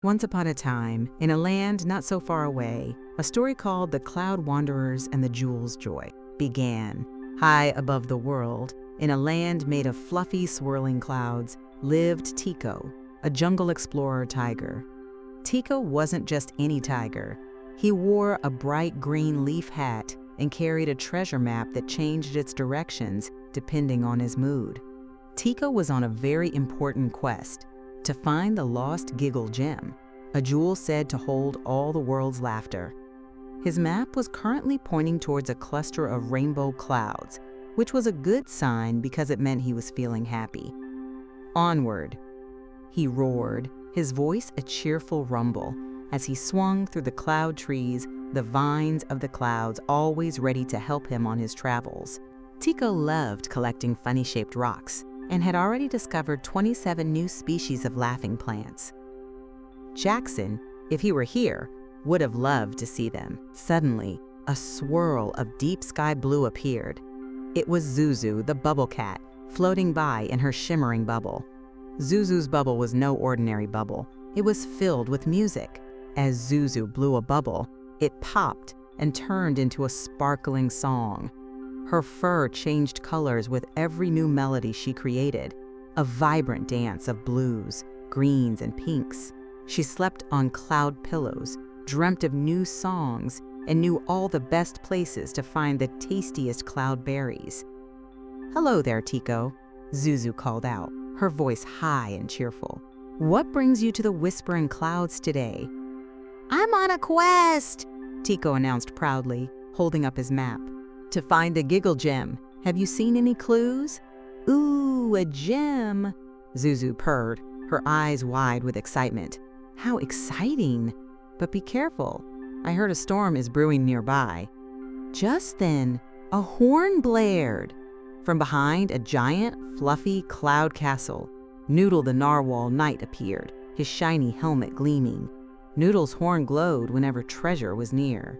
Once upon a time, in a land not so far away, a story called The Cloud Wanderers and the Jewel's Joy began. High above the world, in a land made of fluffy, swirling clouds, lived Tiko, a jungle explorer tiger. Tiko wasn't just any tiger. He wore a bright green leaf hat and carried a treasure map that changed its directions depending on his mood. Tiko was on a very important quest to find the lost Giggle Gem, a jewel said to hold all the world's laughter. His map was currently pointing towards a cluster of rainbow clouds, which was a good sign because it meant he was feeling happy. Onward, he roared, his voice a cheerful rumble, as he swung through the cloud trees, the vines of the clouds always ready to help him on his travels. Tiko loved collecting funny-shaped rocks and had already discovered 27 new species of laughing plants. Jackson, if he were here, would have loved to see them. Suddenly, a swirl of deep sky blue appeared. It was Zuzu, the bubble cat, floating by in her shimmering bubble. Zuzu's bubble was no ordinary bubble. It was filled with music. As Zuzu blew a bubble, it popped and turned into a sparkling song. Her fur changed colors with every new melody she created, a vibrant dance of blues, greens, and pinks. She slept on cloud pillows, dreamt of new songs, and knew all the best places to find the tastiest cloud berries. "Hello there, Tiko," Zuzu called out, her voice high and cheerful. "What brings you to the whispering clouds today?" "I'm on a quest," Tiko announced proudly, holding up his map. "To find the Giggle Gem. Have you seen any clues?" "Ooh, a gem," Zuzu purred, her eyes wide with excitement. "How exciting! But be careful. I heard a storm is brewing nearby." Just then, a horn blared. From behind a giant, fluffy cloud castle, Noodle the narwhal knight appeared, his shiny helmet gleaming. Noodle's horn glowed whenever treasure was near.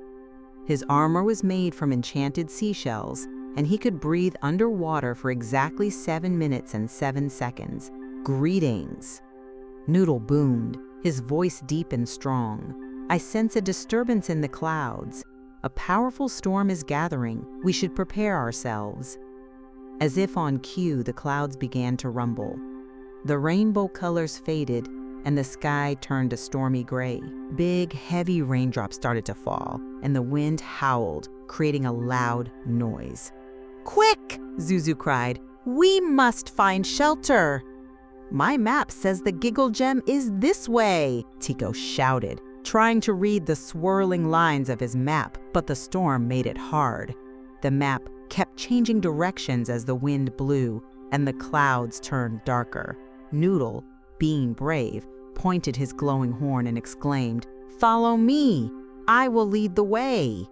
His armor was made from enchanted seashells, and he could breathe underwater for exactly 7 minutes and 7 seconds. "Greetings." Noodle boomed, his voice deep and strong. "I sense a disturbance in the clouds. A powerful storm is gathering. We should prepare ourselves." As if on cue, the clouds began to rumble. The rainbow colors faded, and the sky turned a stormy gray. Big, heavy raindrops started to fall, and the wind howled, creating a loud noise. "Quick!" Zuzu cried. "We must find shelter!" "My map says the Giggle Gem is this way," Tiko shouted, trying to read the swirling lines of his map, but the storm made it hard. The map kept changing directions as the wind blew, and the clouds turned darker. Noodle, being brave, pointed his glowing horn and exclaimed, "Follow me! I will lead the way!"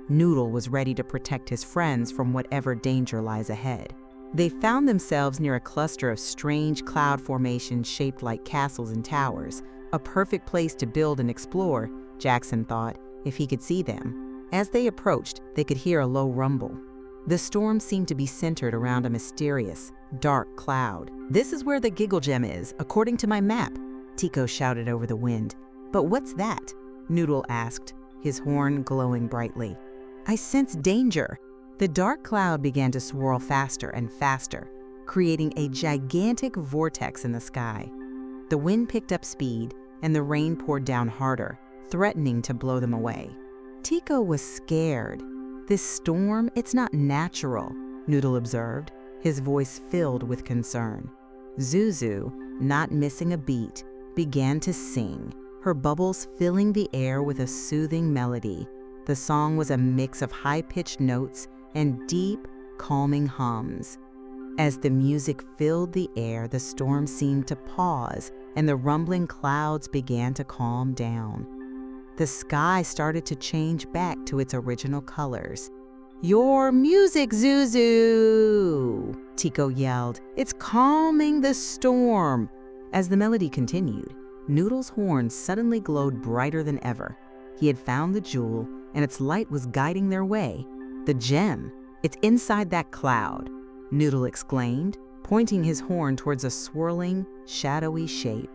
Noodle was ready to protect his friends from whatever danger lies ahead. They found themselves near a cluster of strange cloud formations shaped like castles and towers, a perfect place to build and explore, Jackson thought, if he could see them. As they approached, they could hear a low rumble. The storm seemed to be centered around a mysterious, dark cloud. "This is where the Giggle Gem is, according to my map," Tiko shouted over the wind. "But what's that?" Noodle asked, his horn glowing brightly. "I sense danger." The dark cloud began to swirl faster and faster, creating a gigantic vortex in the sky. The wind picked up speed, and the rain poured down harder, threatening to blow them away. Tiko was scared. "This storm, it's not natural," Noodle observed, his voice filled with concern. Zuzu, not missing a beat, began to sing, her bubbles filling the air with a soothing melody. The song was a mix of high-pitched notes and deep, calming hums. As the music filled the air, the storm seemed to pause, and the rumbling clouds began to calm down. The sky started to change back to its original colors. "Your music, Zuzu!" Tiko yelled. "It's calming the storm!" As the melody continued, Noodle's horn suddenly glowed brighter than ever. He had found the jewel, and its light was guiding their way. "The gem! It's inside that cloud!" Noodle exclaimed, pointing his horn towards a swirling, shadowy shape.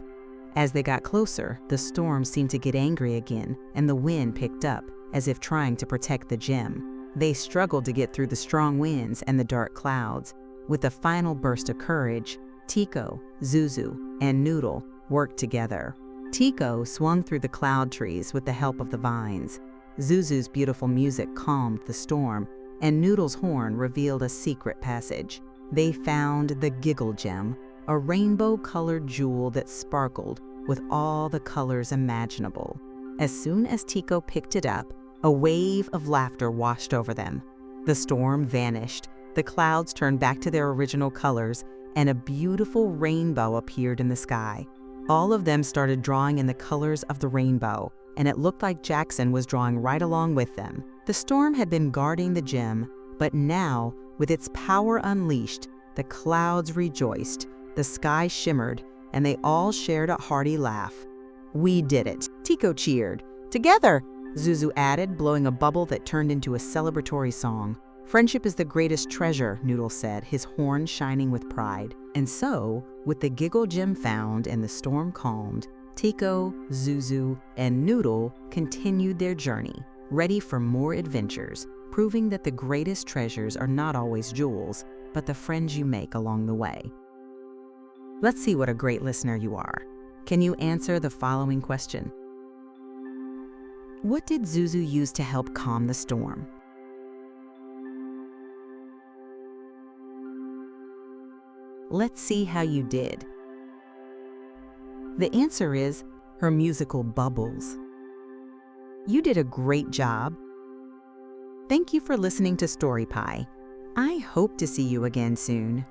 As they got closer, the storm seemed to get angry again, and the wind picked up, as if trying to protect the gem. They struggled to get through the strong winds and the dark clouds. With a final burst of courage, Tiko, Zuzu, and Noodle worked together. Tiko swung through the cloud trees with the help of the vines. Zuzu's beautiful music calmed the storm, and Noodle's horn revealed a secret passage. They found the Giggle Gem, a rainbow-colored jewel that sparkled with all the colors imaginable. As soon as Tiko picked it up, a wave of laughter washed over them. The storm vanished, the clouds turned back to their original colors, and a beautiful rainbow appeared in the sky. All of them started drawing in the colors of the rainbow, and it looked like Jackson was drawing right along with them. The storm had been guarding the gem, but now, with its power unleashed, the clouds rejoiced, the sky shimmered, and they all shared a hearty laugh. "We did it," Tiko cheered. "Together," Zuzu added, blowing a bubble that turned into a celebratory song. "Friendship is the greatest treasure," Noodle said, his horn shining with pride. And so, with the Giggle Gem found and the storm calmed, Tiko, Zuzu, and Noodle continued their journey, ready for more adventures, proving that the greatest treasures are not always jewels, but the friends you make along the way. Let's see what a great listener you are. Can you answer the following question? What did Zuzu use to help calm the storm? Let's see how you did. The answer is her musical bubbles. You did a great job. Thank you for listening to Story Pie. I hope to see you again soon.